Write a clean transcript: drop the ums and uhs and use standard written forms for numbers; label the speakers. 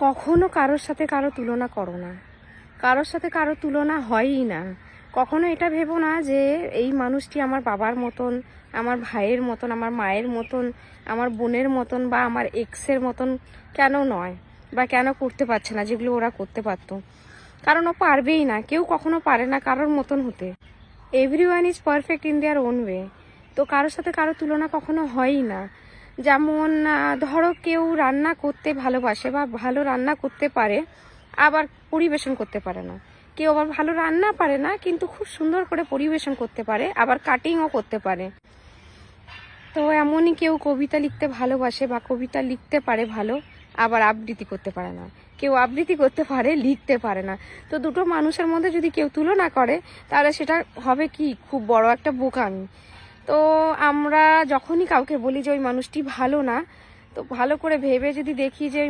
Speaker 1: কখনো কারোর সাথে কারো তুলনা করো না, কারোর সাথে কারো তুলনা হয়ই না। কখনো এটা ভেবো না যে এই মানুষটি আমার বাবার মতন, আমার ভাইয়ের মতন, আমার মায়ের মতন, আমার বোনের মতন বা আমার এক্সের মতন কেন নয়, বা কেন করতে পারছে না যেগুলো ওরা করতে পারতো। কারণ ও পারবেই না, কেউ কখনো পারে না কারোর মতন হতে। Everyone is perfect in their own way. তো কারোর সাথে কারো তুলনা কখনো হয়ই না। যেমন ধরো কেউ রান্না করতে ভালোবাসে বা ভালো রান্না করতে পারে, আবার পরিবেশন করতে পারে না। কেউ আবার ভালো রান্না পারে না কিন্তু খুব সুন্দর করে পরিবেশন করতে পারে, আবার কাটিংও করতে পারে। তো এমনই কেউ কবিতা লিখতে ভালোবাসে বা কবিতা লিখতে পারে ভালো, আবার আবৃত্তি করতে পারে না। কেউ আবৃত্তি করতে পারে, লিখতে পারে না। তো দুটো মানুষের মধ্যে যদি কেউ তুলনা করে তাহলে সেটা হবে কি খুব বড় একটা বোকামি। তো আমরা যখনই কাউকে বলি যে ওই মানুষটি ভালো না, তো ভালো করে ভেবে যদি দেখি যে